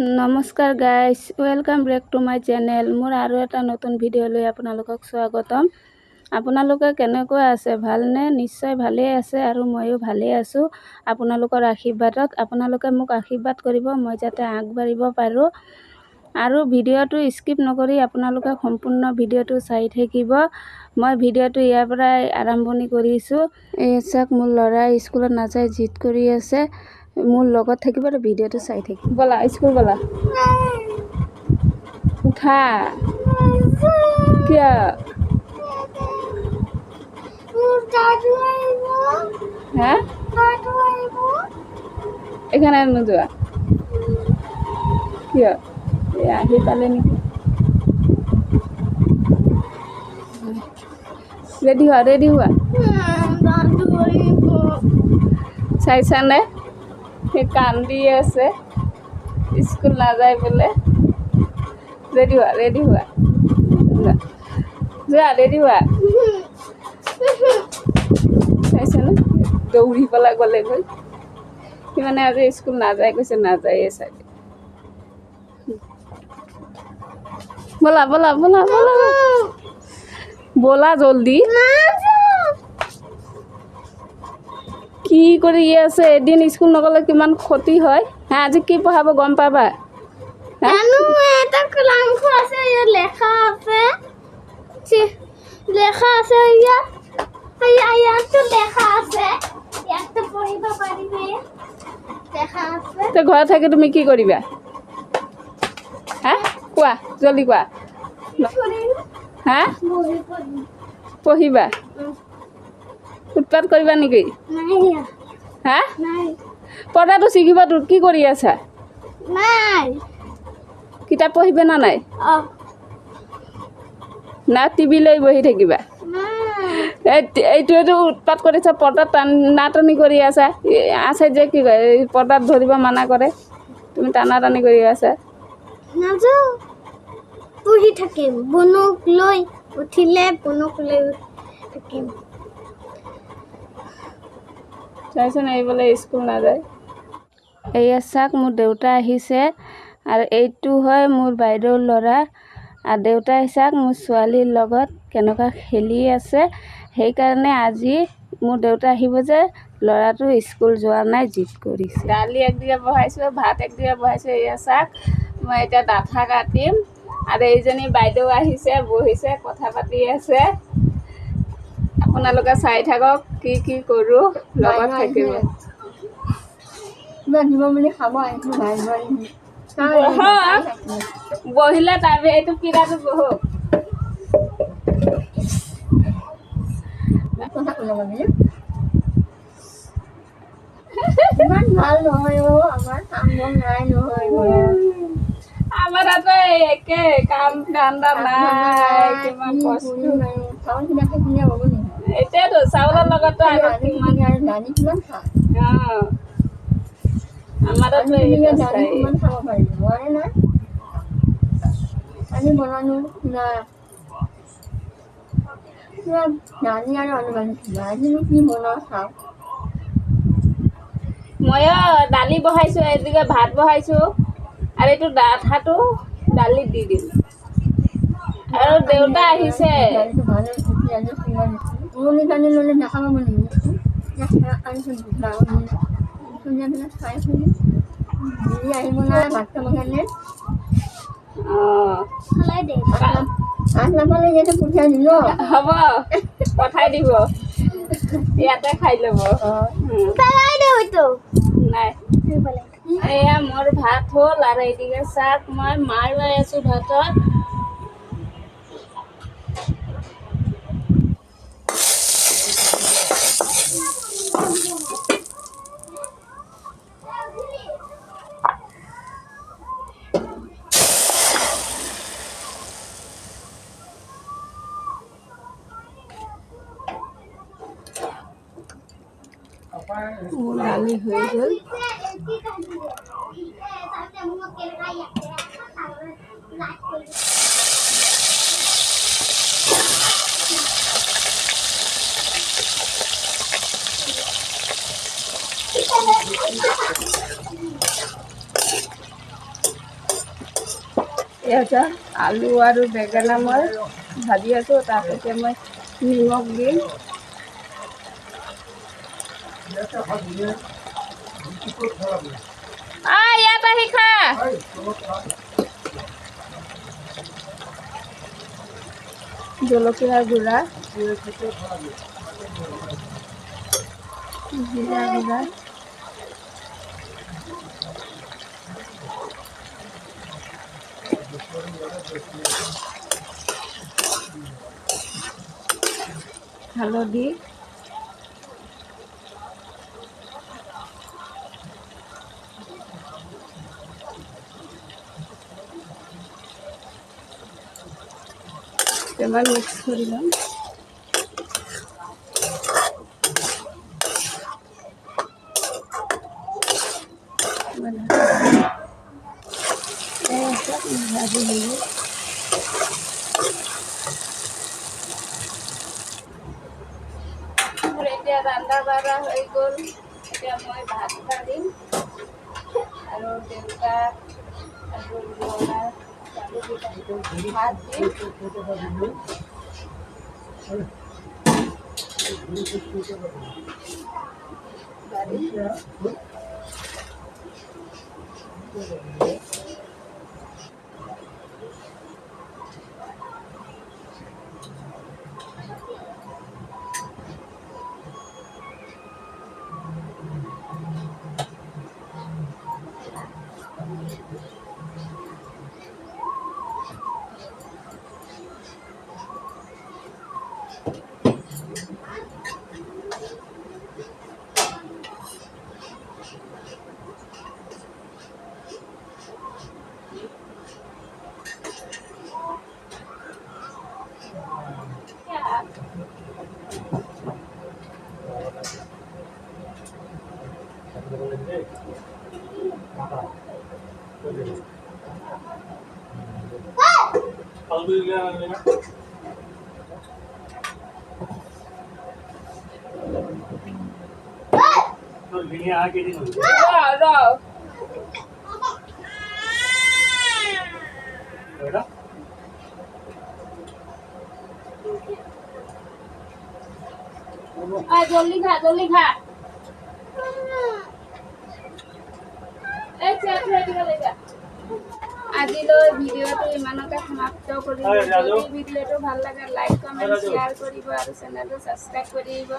नमस्कार guys, welcome back to my channel. मोर आरो एटा नतुन भिडिओ লৈ আপোনালোকক স্বাগতম। আপোনালোকে কেনেকৈ আছে? ভালনে? নিশ্চয় ভালে আছে আৰু ময়ো ভালে আছো। আপোনালোকৰ আশীৰ্বাদত আপোনালোকে মোক আশীৰ্বাদ কৰিব মই যাতে আগবাঢ়িব পাৰো। আৰু ভিডিওটো স্কিপ নকৰি আপোনালোকে সম্পূৰ্ণ ভিডিওটো চাই থাকিব। মই ভিডিওটো ইয়াৰ পৰাই আৰম্ভণি কৰিছো। এই চাক মোৰ ল'ৰা স্কুলত নাযায় জিদ কৰি আছে। মোৰ লগত থাকিব আৰু ভিডিওটো চাই থাকিব। বলা স্কুল বলা। উঠা কিয়? হ্যাঁ এখানে নোযোৱা কিয়? আহি পালে নেকি? ৰেডি হোৱা চাইছানে? সি কান্দি আছে, স্কুল নাযায় বোলে। ৰেডি হোৱা যোৱা ৰেডি হোৱা। চাইছানে দৌৰি পেলাই গ'লেগৈ। সি মানে আজি স্কুল নাযায় কৈছে, নাযায়ে চাগে। বলা বলা বলা বলা বলা জলদি। কি কৰি আছে? এদিন স্কুল নগলে কিমান ক্ষতি হয়। হ্যাঁ আজি কি পঢ়াব গম পাবা? ঘৰত থাকি তুমি কি কৰিবা? হ্যাঁ কোৱা জলদি কোৱা। হ্যাঁ পঢ়িবা? উৎপাত কৰিবা নেকি? হ্যাঁ পঢ়াটো শিকিব। তোৰ কি কৰি আছা? কিতাপ পঢ়িবা না নাই? না টিভি লৈ বহি থাকিবা? এইটোৱেতো উৎপাত কৰিছা, পৰ্দাত টানাটানি কৰি আছা। আছে যে কি কয় পৰ্দাত ধৰিব মানা কৰে, তুমি টানাটানি কৰি আছা। পঢ়ি থাকিম, বনক লৈ উঠিলে বনক লৈ থাকিম। চাইছোন এইবোলে স্কুল নাযায়। এয়া চাক মোৰ দেউতা আহিছে আৰু এইটো হয় মোৰ বাইদেউৰ ল'ৰা। আৰু দেউতাই চাক মোৰ ছোৱালীৰ লগত কেনেকুৱা খেলি আছে। সেইকাৰণে আজি মোৰ দেউতা আহিব যে ল'ৰাটো স্কুল যোৱা নাই, জিদ কৰিছে। দালি একদিকে বহাইছোঁ, ভাত একদিকে বহাইছোঁ। এয়া চাক মই এতিয়া ডাঠা কাটিম আৰু এইজনী বাইদেউ আহিছে, বহিছে, কথা পাতি আছে। আপোনালোকে চাই থাকক কি কি কৰোঁ, লগত থাকিব। বহিলে তাৰপৰা এইটো কিৰাটো বহক। ইমান ভাল নহয় আমাৰ কাম বন নাই নহয়। আমাৰ তাতে একে কাম ধান্দা নাই, কিমান কষ্ট। এতিয়াতো চাউলৰ লগতো আমাৰ তাতো কিমান খাব পাৰিব নোৱাৰে না। আমি বনানো না দালি আৰু আলু ভাজিছিলোঁ। আজিনো কি বনাওঁ চাওঁ। ময়ো দালি বহাইছোঁ, এদিকে ভাত বহাইছোঁ আৰু এইটো ডাঠাটো দালিত দি দিম। আৰু দেউতা আহিছে। উৰুলি দালি ল'লে নাখাব মানে খাই শুনি আহিব নাই ভাত খাব কাৰণে। ভাত নাপালে ইয়াতে পঠিয়াই দিল। হ'ব পঠাই দিব, ইয়াতে খাই ল'ব। নাই এয়া মোৰ ভাত হ'ল আৰু এইদিকে চাক মই মাৰ লৈ আছোঁ ভাতত। দালি হৈ গ'ল। এতিয়া আলু আৰু বেঙেনা মই ভাজি আছোঁ। তাত এতিয়া মই নিমখ দিম। ইয়াত আহি খা। জলকীয়া গুড়া, জিৰা গুড়া, হালধি, এবাৰ মিক্স কৰে দিলাম। ভাজি হয়ে এতিয়া ৰান্ধা বাঢ়া হৈ গ'ল। এতিয়া মই ভাত ঢালিম আৰু দেউতা আৰু ল'ৰা ভাত দিম। জলদি খা, জলদি খা। আজিলৈ ভিডিঅ'টো ইমানতে সমাপ্ত কৰিব। যদি ভিডিঅ'টো ভাল লাগে লাইক কমেণ্ট শ্বেয়াৰ কৰিব আৰু চেনেলটো ছাবস্ক্ৰাইব কৰিব।